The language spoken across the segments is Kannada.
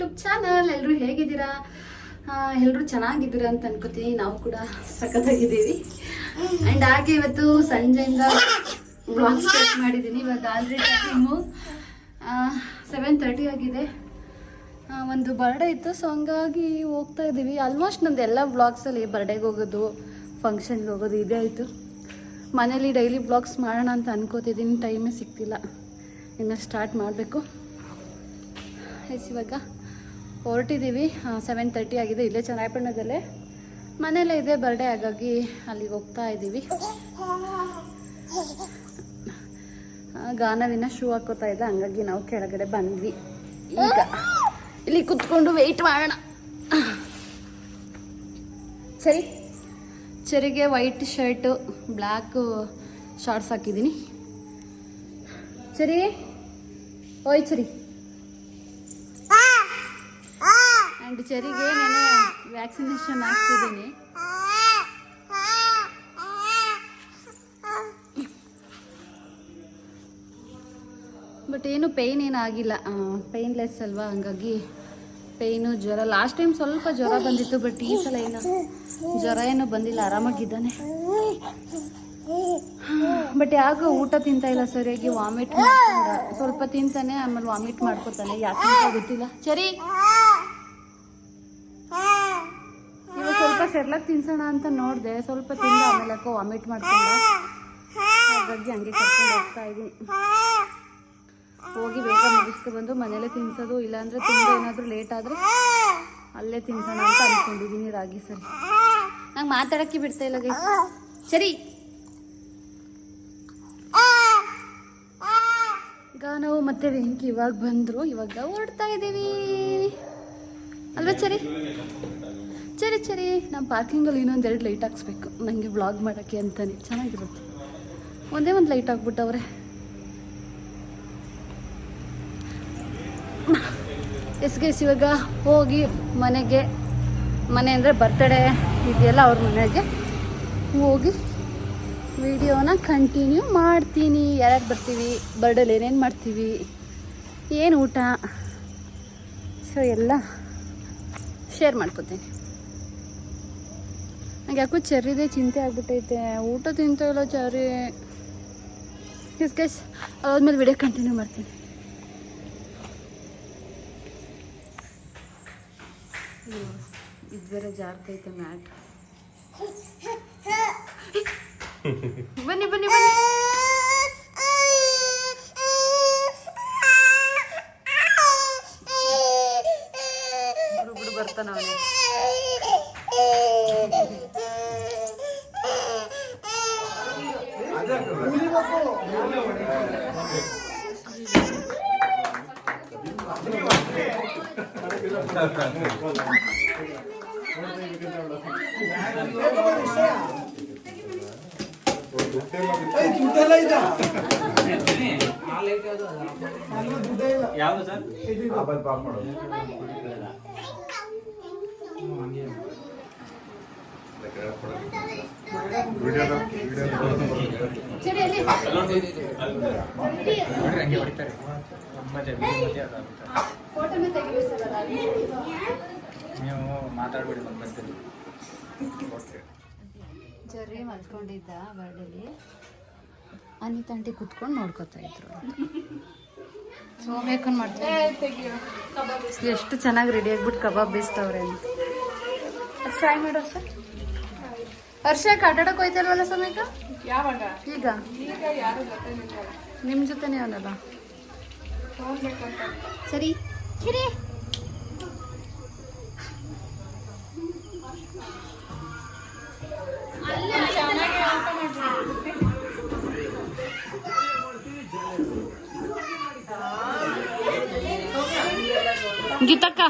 YouTube channel. ಎಲ್ಲರೂ ಹೇಗಿದ್ದೀರಾ? ಎಲ್ಲರೂ ಚೆನ್ನಾಗಿದ್ದೀರಾ ಅಂತ ಅನ್ಕೋತೀನಿ. ನಾವು ಕೂಡ ಸಖತ್ತಾಗಿದ್ದೀವಿ. ಆ್ಯಂಡ್ ಹಾಗೆ ಇವತ್ತು ಸಂಜೆಯಿಂದ ಬ್ಲಾಗ್ ಸ್ಟಾರ್ಟ್ ಮಾಡಿದ್ದೀನಿ. ಇವಾಗ ಆಲ್ರೆಡಿ ಟೈಮು 7:30 ಆಗಿದೆ. ಒಂದು ಬರ್ಡೇ ಇತ್ತು, ಸೊ ಹಂಗಾಗಿ ಹೋಗ್ತಾ ಇದ್ದೀವಿ. ಆಲ್ಮೋಸ್ಟ್ ನಂದು ಎಲ್ಲ ವ್ಲಾಗ್ಸಲ್ಲಿ ಬರ್ಡೇಗೆ ಹೋಗೋದು, ಫಂಕ್ಷನ್ಗೆ ಹೋಗೋದು ಇದೇ ಆಯಿತು. ಮನೇಲಿ ಡೈಲಿ ವ್ಲಾಗ್ಸ್ ಮಾಡೋಣ ಅಂತ ಅನ್ಕೋತಿದ್ದೀನಿ, ಟೈಮೇ ಸಿಗ್ತಿಲ್ಲ. ಇನ್ನು ಸ್ಟಾರ್ಟ್ ಮಾಡಬೇಕು. ಇವಾಗ ಹೊರಟಿದ್ದೀವಿ. 7:30 ಆಗಿದೆ. ಇಲ್ಲೇ ಚನ್ನರಾಯಪಟ್ಟಣದಲ್ಲೇ ಮನೆಯಲ್ಲೇ ಇದೆ ಬರ್ಡೇ, ಹಾಗಾಗಿ ಅಲ್ಲಿಗೆ ಹೋಗ್ತಾ ಇದ್ದೀವಿ. ಗಾನವಿನ ಶೂ ಹಾಕೋತಾ ಇದ್ದ, ಹಂಗಾಗಿ ನಾವು ಕೆಳಗಡೆ ಬಂದ್ವಿ. ಈಗ ಇಲ್ಲಿ ಕುತ್ಕೊಂಡು ವೆಯ್ಟ್ ಮಾಡೋಣ. ಸರಿ, ಚರಿಗೆ ವೈಟ್ ಶರ್ಟು, ಬ್ಲ್ಯಾಕು ಶಾರ್ಟ್ಸ್ ಹಾಕಿದ್ದೀನಿ. ಸರಿ, ಓಯ್ ಚರಿ. ಆ್ಯಂಡ್ ಚರಿಗೆ ನಾನು ವ್ಯಾಕ್ಸಿನೇಷನ್ ಹಾಕ್ತಿದ್ದೀನಿ. ಬಟ್ ಏನು ಪೇಯ್ನ್ ಏನಾಗಿಲ್ಲ, ಪೇಯ್ನ್ಲೆಸ್ ಅಲ್ವಾ, ಹಂಗಾಗಿ ಪೇಯ್ನು ಜ್ವರ ಲಾಸ್ಟ್ ಟೈಮ್ ಸ್ವಲ್ಪ ಜ್ವರ ಬಂದಿತ್ತು. ಬಟ್ ಈ ಸಲ ಏನು ಜ್ವರ ಏನೂ ಬಂದಿಲ್ಲ, ಆರಾಮಾಗಿದ್ದಾನೆ. ಬಟ್ ಯಾಕೋ ಊಟ ತಿಂತಾ ಇಲ್ಲ ಸರಿಯಾಗಿ, ವಾಮಿಟ್ ಮಾಡ್ಕೊಂಡ. ಸ್ವಲ್ಪ ತಿಂತಾನೆ, ಆಮೇಲೆ ವಾಮಿಟ್ ಮಾಡ್ಕೊತಾನೆ, ಯಾಕೆ ಗೊತ್ತಿಲ್ಲ. ಸರಿ, ಇವಾಗ ಸ್ವಲ್ಪ ಸೆರ್ಲಾಕ್ ತಿನ್ಸೋಣ ಅಂತ ನೋಡಿದೆ, ಸ್ವಲ್ಪ ತಿಂದ ಆಮೇಲೆ ಯಾಕೋ ವಾಮಿಟ್ ಮಾಡ್ಕೊಂಡ. ಹಾಗಾಗಿ ಹಂಗೆ ಕರ್ಕೊಂಡು ಹೋಗ್ತಾ ಇದ್ದೀನಿ. ಹೋಗಿ ಬೇಗ ಮುಗಿಸ್ಕೊಬಂದು ಮನೇಲೆ ತಿನ್ಸೋದು, ಇಲ್ಲಾಂದರೆ ತುಂಬ ಏನಾದರೂ ಲೇಟ್ ಆದರೆ ಅಲ್ಲೇ ತಿನ್ಸೋಣ ಅಂತ ಅಂದ್ಕೊಂಡಿದ್ದೀನಿ. ರಾಗಿ ಸರಿ, ನಂಗೆ ಮಾತಾಡೋಕ್ಕೆ ಬಿಡ್ತಾ ಇಲ್ಲ ಗೈಸ್. ಸರಿ, ಈಗ ನಾವು ಮತ್ತೆ ವೆಂಕಿ ಇವಾಗ ಬಂದರು, ಇವಾಗ ಹೊರಡ್ತಾ ಇದ್ದೀವಿ ಅಲ್ವಾ ಚರಿ? ಸರಿ ಸರಿ, ನಮ್ಮ ಪಾರ್ಕಿಂಗಲ್ಲಿ ಇನ್ನೊಂದೆರಡು ಲೈಟ್ ಹಾಕ್ಸ್ಬೇಕು ನನಗೆ ವ್ಲಾಗ್ ಮಾಡೋಕ್ಕೆ ಅಂತಾನೆ, ಚೆನ್ನಾಗಿರುತ್ತೆ. ಒಂದೇ ಒಂದು ಲೈಟ್ ಹಾಕ್ಬಿಟ್ಟವ್ರೆ. ಎಸ್ ಇವಾಗ ಹೋಗಿ ಮನೆಗೆ, ಮನೆ ಅಂದರೆ ಬರ್ತಡೇ ಇದೆಯಲ್ಲ ಅವ್ರ ಮನೆಗೆ ಹೋಗಿ ವಿಡಿಯೋನ ಕಂಟಿನ್ಯೂ ಮಾಡ್ತೀನಿ. ಯಾರ್ಯಾರು ಬರ್ತೀವಿ, ಬರ್ಡೇಲಿ ಏನೇನು ಮಾಡ್ತೀವಿ, ಏನು ಊಟ, ಸೊ ಎಲ್ಲ ಶೇರ್ ಮಾಡ್ಕೊತೀನಿ. ನಂಗೆ ಯಾಕೋ ಚೆರ್ರಿದೆ ಚಿಂತೆ ಆಗ್ಬಿಟ್ಟೈತೆ, ಊಟ ತಿಂತ ಇಲ್ಲ ಚೆರ್ರಿ. ಗೈಸ್ ಅದಾದ್ಮೇಲೆ ವಿಡಿಯೋ ಕಂಟಿನ್ಯೂ ಮಾಡ್ತೀನಿ. ಇದು ಬೇರೆ ಜಾರ್ತೈತೆ ಮ್ಯಾಟ್. ಬನ್ನಿ ಬನ್ನಿ ಬನ್ನಿ. ಬಿಡು ಬರ್ತಾನ ಅವನೇ. ಯಾವುದು ಸರ್? ನೀವು ಮಾತಾಡ್ಬಿಡಿ, ಬಂದ್ಬರ್ತೀನಿ. ಜರ್ರಿ ಮಲ್ಕೊಂಡಿದ್ದ ಬರ್ಡೇಲಿ, ಅನಿತಂಟಿ ಕುತ್ಕೊಂಡು ನೋಡ್ಕೊತಾ ಇದ್ರು. ಸೋಮೇಕನ್ ಮಾಡ್ತಾರೆ, ಎಷ್ಟು ಚೆನ್ನಾಗಿ ರೆಡಿ ಆಗ್ಬಿಟ್ಟು ಕಬಾಬ್ ಬೇಯಿಸ್ತವ್ರೆ ಅಂತ. ಟ್ರೈ ಮಾಡೋ ಸರ್. ಹರ್ಷಕ್ಕೆ ಆಟಾಡಕ್ಕೆ ಹೋಯ್ತಲ್ವಲ್ಲ ಸೋಮೇಕ? ಯಾವಾಗ? ಈಗ ನಿಮ್ಮ ಜೊತೆನೇ ಅವನಲ್ಲ. ಸರಿ ಸರಿ. ಗೀತಕ್ಕ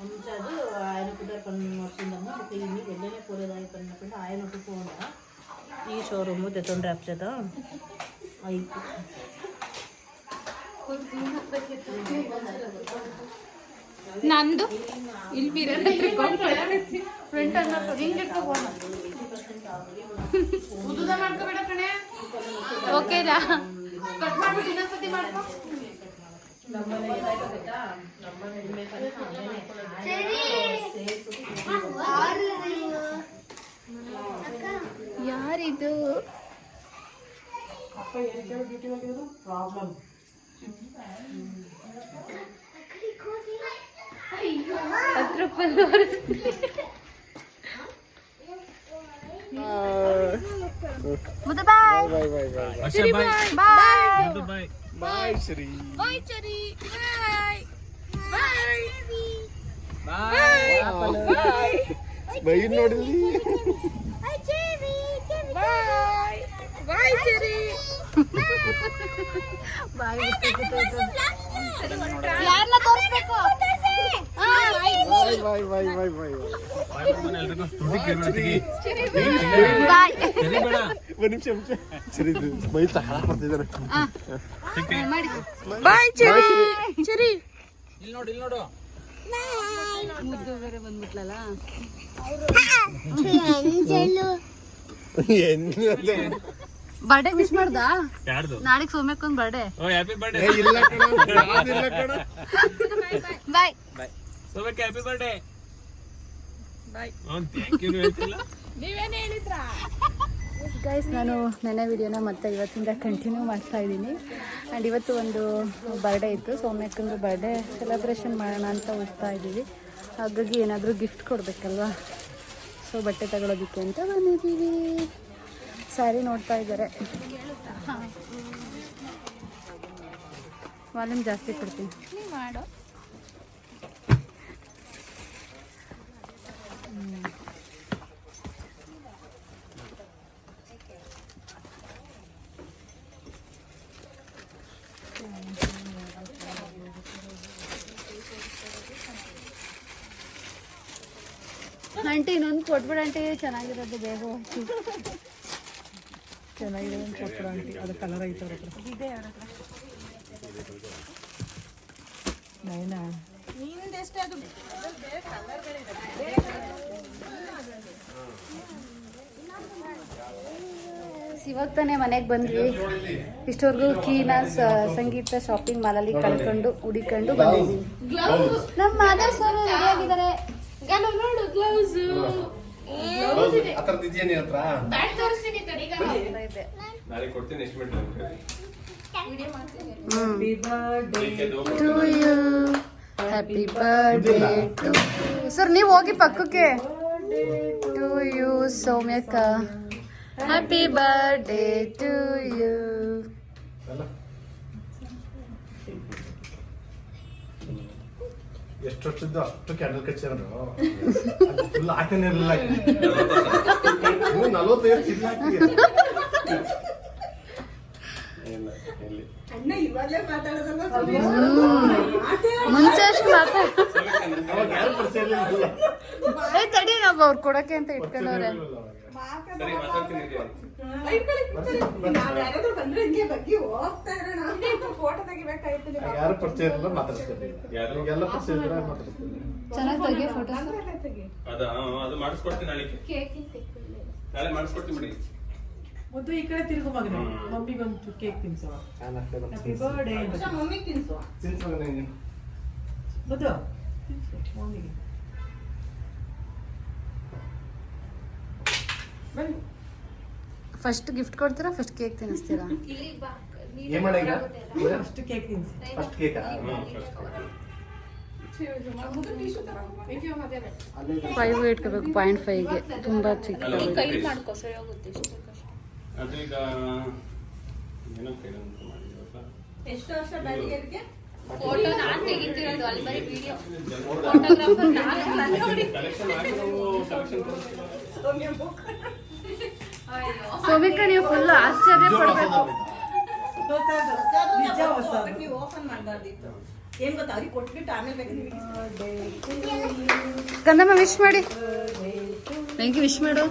ఉంచాడు ఆయన కూడా పని వచ్చిందమ్మా ఇన్ని వెళ్ళనే పోలేదాయి పన్నప్పుడు ఆయన పోనా ఈ షోరూమ్ తెత్తండి ర్యాప్చేత ನಂದು ಇಲ್ಲಿ ಫ್ರಂಟ್ ಅನ್ನ ಹಿಂಗೆ ಓಕೆ ಯಾರಿದು ಪ್ರಾಬ್ಲಮ್ 10 ರೂಪಾಯಿ ಮುದ್ದು ಬಾಯ್ ಬಾಯ್ ಬಾಯ್ ಶ್ರೀ ಬಾಯ್ ಚರಿ ಬಾಯ್ ಬಾಯ್ ಬೈ ನೋಡಿದ್ರಿ ಬಾಯ್ ಬಾಯ್ ಚರಿ ಬಾಯ್ ಯಾರನ್ನ ತೋರಿಸ್ಬೇಕು ಬಾಯ್ ಬಾಯ್ ಬಾಯ್ ಬಾಯ್ ಬಾಯ್ ಒಂದು ನಿಮಿಷ ಸರಿ ಬೈ ಸಹಾಯ ಮಾಡ್ತಿದ್ದಾರೆ ಮಾಡಿ ಬಾಯ್ ಚರಿ ಚರಿ ಇಲ್ಲಿ ನೋಡು ಮುದ್ದು ಬೇರೆ ಬಂದ್ಬಿಟ್ಲಲ್ಲ ಬರ್ಡೇ ವಿಶ್ ಮಾಡ್ದ ಯಾರ್ದು ನಾಳೆಗೆ ಸೋಮ್ಯಕ್ಕೊಂದು ಬರ್ಡೇ ಓ ಹ್ಯಾಪಿ ಬರ್ಡೇ ಇಲ್ಲ ಕಣ ಇಲ್ಲ ಕಣ ಬಾಯ್ ಬಾಯ್ ಸೋಮಕ್ಕೆ happy birthday bye thank you ಹೇಳ್ತಿಲ್ಲ ನೀವೇನು ಹೇಳಿದ್ರಾ ಗೈಸ್ ನಾನು ನೆನೆ ವಿಡಿಯೋನ ಮತ್ತೆ ಇವತ್ತಿಂದ ಕಂಟಿನ್ಯೂ ಮಾಡ್ತಾ ಇದ್ದೀನಿ ಆ್ಯಂಡ್ ಇವತ್ತು ಒಂದು ಬರ್ಡೇ ಇತ್ತು ಸೌಮ್ಯಕ್ಕಂದು ಬರ್ಡೇ ಸೆಲೆಬ್ರೇಷನ್ ಮಾಡೋಣ ಅಂತ ಹೋಗ್ತಾ ಇದ್ದೀವಿ ಹಾಗಾಗಿ ಏನಾದರೂ ಗಿಫ್ಟ್ ಕೊಡಬೇಕಲ್ವಾ ಸೊ ಬಟ್ಟೆ ತಗೊಳ್ಳೋದಕ್ಕೆ ಅಂತ ಬಂದಿದ್ದೀವಿ ಸ್ಯಾರಿ ನೋಡ್ತಾ ಇದ್ದಾರೆ ವಾಲ್ಯೂಮ್ ಜಾಸ್ತಿ ಕೊಡ್ತೀನಿ ಮಾಡೋ ಆಂಟಿ ಇನ್ನೊಂದು ಕೊಟ್ಬಿಡ ಆಂಟಿ ಚೆನ್ನಾಗಿರೋದು ಬೇಗ ಚೆನ್ನಾಗಿದೆ ಒಂದು ಕೊಟ್ಬಿಡ ಆಂಟಿ ಅದು ಕಲರ್ ಐತೆ ಅವ್ರ ಹತ್ರ ಇದೆ ಅವ್ರ ಹತ್ರ ನೈನಾ ಇವಾಗ ತಾನೇ ಮನೆಗೆ ಬಂದ್ವಿ ಇಷ್ಟವರೆಗೂ ಕೀನ ಸಂಗೀತ ಶಾಪಿಂಗ್ ಮಾಲಲ್ಲಿ ಕಳ್ಕೊಂಡು ಹುಡಿಕೊಂಡು ಬಂದಿದ್ದೀವಿ ನಮ್ಮ ಮಾಧವ್ ಸರ್ ರೆಡಿ ಆಗಿದ್ದಾರೆ ನೋಡು ಗ್ಲೌಸ್ ನಾಳೆ ಕೊಡ್ತೀನಿ estimate to you happy birthday to sir ನೀವು ಹೋಗಿ ಪಕ್ಕಕ್ಕೆ ಟು ಯು ಸೌಮ್ಯಕ್ಕ ಹ್ಯಾಪಿ ಬರ್ಡೇ ಟು ಯು ಎಷ್ಟು ವರ್ಷದ್ದು ಅಷ್ಟು ಕ್ಯಾಂಡಲ್ ಕಚ್ಚಿರೋದು ಫುಲ್ ಹಾಕನೇ ಇರಲಿಲ್ಲ 45 ಇಲ್ಲ ಮುಂಚೆ ಅಷ್ಟು ಯಾರು ಪರಿಚಯ ಇರಲಿಲ್ಲ ತಡಿ ನಾವು ಅವ್ರು ಕೊಡಕ್ಕೆ ಅಂತ ಇಟ್ಕೊಂಡವ್ರೆ ಸರಿ ಮಾತಾಡ್ತೀನಿ ಯಾರು ಪರಿಚಯ ಇರಲಿಲ್ಲ ಮಾತಾಡ್ತಾರೆ ಎಲ್ಲ ಪರಿಚಯ ಇದ್ರೆ ಮಾತಾಡ್ತಾರೆ ಚೆನ್ನಾಗಿ ತೆಗಿ ಫೋಟೋ ಅದು ಮಾಡಿಸ್ಕೊಡ್ತೀನಿ ನಾಳೆ ಮಾಡಿಸ್ಕೊಡ್ತೀನಿ ಬಿಡಿ ಮುದ್ದು ಈ ಕಡೆ ತಿರುಗು ಮಗನ ಮಮ್ಮಿಗೊಂದು ಕೇಕ್ ತಿನ್ಸವ ಹ್ಯಾಪಿ ಬರ್ಡೇ ಮಮ್ಮಿಗೆ ತಿನ್ಸುವ ಮುದ್ದು ಮಮ್ಮಿಗೆ ಬನ್ನಿ ಫಸ್ಟ್ ಗಿಫ್ಟ್ ಕೊಡ್ತೀರಾ ಫಸ್ಟ್ ಕೇಕ್ ತಿನ್ನಿಸ್ತೀರಾ ಏನ್ ಮಾಡಿ ಫಸ್ಟ್ ಕೇಕ್ ತಿನ್ಸಿ ಫಸ್ಟ್ ಕೇಕ್ 5 ಇಟ್ಕೋಬೇಕು 0.5ಗೆ ತುಂಬಾ ಚಿಕ್ಕ ಅದು ಈಗ ಏನೋ ಕೇಳಂತ ಮಾಡಿದ್ರಲ್ಲ ಎಷ್ಟು ವರ್ಷ ಬ್ಯಾಡಿಗೆ ಫೋಟೋ ನಾನು ತೆಗಿತಿರೋದು ಅಲ್ಲಿ ಬರೀ ವಿಡಿಯೋ ಫೋಟೋಗ್ರಾಫರ್ ನಾನು ನೋಡಿ ಕಲೆಕ್ಷನ್ ಆಗಿರೋ ಕಲೆಕ್ಷನ್ ಸೋಮಿಕ ನೀವು ಫುಲ್ ಆಶ್ಚರ್ಯ ಪಡ್ಬೇಕು ನಿಜ ಹೊಸ ನೀವು ಓಪನ್ ಮಾಡಬಾರ್ದಿತ್ತು ಏನ್ ಗೊತ್ತಾ ಅವ್ರಿಗೆ ಕೊಟ್ಬಿಟ್ಟು ಆಮೇಲೆ ಬೇಕು ಕಂದಮ್ಮ ವಿಶ್ ಮಾಡಿ ಬೆಂಕಿ ವಿಶ್ ಮಾಡು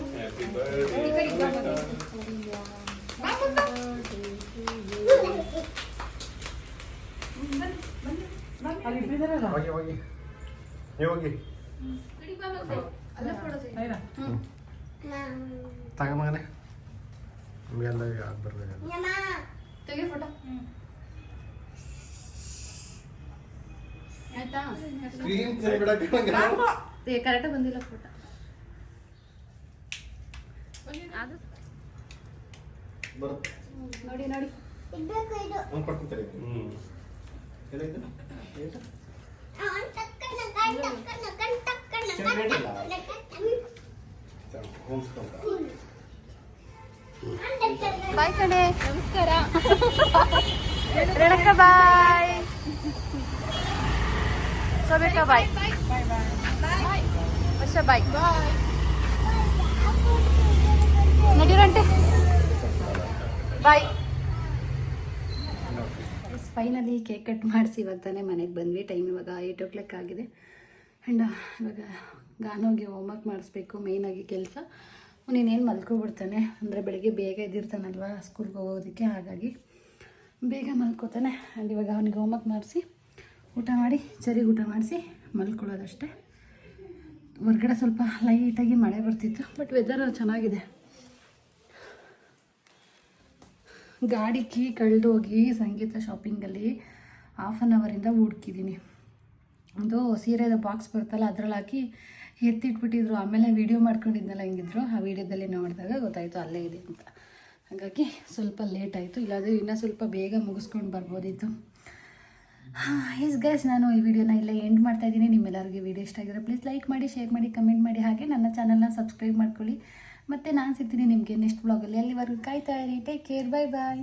ಅಲ್ಲಿ ಇಬ್ರಿದಾರಲ್ಲ ಹೋಗಿ ಹೋಗಿ ನೀವು ಹೋಗಿ ತಗೊಂಬಗನೆ ನಮಗೆಲ್ಲ ಯಾಕೆ ಬರ್ಬೇಕು ತೆಗೆ ಫೋಟೋ ಆಯ್ತಾ ಕರೆಕ್ಟಾಗಿ ಬಂದಿಲ್ಲ ಫೋಟೋ ಅದು ಬರುತ್ತೆ ನೋಡಿ ನೋಡಿ ಒಂದು ಕೊಡ್ತೀನಿ ಏನಾಯ್ತು ಬಾಯ್ ಕಣೆ ನಮಸ್ಕಾರ ರೇಣುಕ ಬಾಯ್ ಸೋಬೇಕ ಬಾಯ್ ವರ್ಷ ಬಾಯ್ ನಡೀರಂಟೆ ಬಾಯ್. ಫೈನಲಿ ಕೇಕ್ ಕಟ್ ಮಾಡಿಸಿ ಇವಾಗ ತಾನೇ ಮನೆಗೆ ಬಂದ್ವಿ. ಟೈಮ್ ಇವಾಗ 8 o'clock ಆಗಿದೆ. ಆ್ಯಂಡ್ ಇವಾಗ ಗಾನೋಗಿ ಹೋಮ್ವರ್ಕ್ ಮಾಡಿಸ್ಬೇಕು ಮೇಯ್ನಾಗಿ ಕೆಲಸ. ನೀನೇನು ಮಲ್ಕೊಬಿಡ್ತಾನೆ ಅಂದರೆ ಬೆಳಿಗ್ಗೆ ಬೇಗ ಎದ್ದಿರ್ತಾನಲ್ವ ಸ್ಕೂಲ್ಗೆ ಹೋಗೋದಕ್ಕೆ, ಹಾಗಾಗಿ ಬೇಗ ಮಲ್ಕೋತಾನೆ. ಆ್ಯಂಡ್ ಇವಾಗ ಅವನಿಗೆ ಹೋಮ್ವರ್ಕ್ ಮಾಡಿಸಿ ಊಟ ಮಾಡಿ ಸರಿಗೆ ಊಟ ಮಾಡಿಸಿ ಮಲ್ಕೊಳ್ಳೋದಷ್ಟೇ. ಹೊರ್ಗಡೆ ಸ್ವಲ್ಪ ಲೈಟಾಗಿ ಮಳೆ ಬರ್ತಿತ್ತು, ಬಟ್ ವೆದರ್ ಚೆನ್ನಾಗಿದೆ. ಗಾಡಿ ಕೀ ಕಳೆದೋಗಿ ಸಂಗೀತ ಶಾಪಿಂಗಲ್ಲಿ 1/2 ಅವರಿಂದ ಹುಡ್ಕಿದ್ದೀನಿ. ಒಂದು ಸೀರೆದ ಬಾಕ್ಸ್ ಬರುತ್ತಲ್ಲ ಅದ್ರಲ್ಲಿ ಹಾಕಿ ಎತ್ತಿಟ್ಬಿಟ್ಟಿದ್ರು. ಆಮೇಲೆ ವೀಡಿಯೋ ಮಾಡ್ಕೊಂಡಿದ್ನಲ್ಲ ಹೆಂಗಿದ್ರು, ಆ ವಿಡಿಯೋದಲ್ಲಿ ನೋಡಿದಾಗ ಗೊತ್ತಾಯಿತು ಅಲ್ಲೇ ಇದೆ ಅಂತ. ಹಾಗಾಗಿ ಸ್ವಲ್ಪ ಲೇಟ್ ಆಯಿತು, ಇಲ್ಲಾಂದರೆ ಇನ್ನೂ ಸ್ವಲ್ಪ ಬೇಗ ಮುಗಿಸ್ಕೊಂಡು ಬರ್ಬೋದಿತ್ತು. ಎಸ್ ಗೈಸ್, ನಾನು ಈ ವಿಡಿಯೋನ ಇಲ್ಲೇ ಎಂಡ್ ಮಾಡ್ತಾಯಿದ್ದೀನಿ. ನಿಮ್ಮೆಲ್ಲರಿಗೂ ವಿಡಿಯೋ ಇಷ್ಟ ಆಗಿದ್ರೆ ಪ್ಲೀಸ್ ಲೈಕ್ ಮಾಡಿ, ಶೇರ್ ಮಾಡಿ, ಕಮೆಂಟ್ ಮಾಡಿ, ಹಾಗೆ ನನ್ನ ಚಾನಲ್ನ ಸಬ್ಸ್ಕ್ರೈಬ್ ಮಾಡ್ಕೊಳ್ಳಿ. ಮತ್ತು ನಾನು ಸಿಗ್ತೀನಿ ನಿಮಗೆ ನೆಕ್ಸ್ಟ್ ವ್ಲಾಗಲ್ಲಿ. ಅಲ್ಲಿವರೆಗೂ ಕಾಯ್ತಾ ಇರಿ. ಟೇಕ್ ಕೇರ್, ಬಾಯ್ ಬಾಯ್.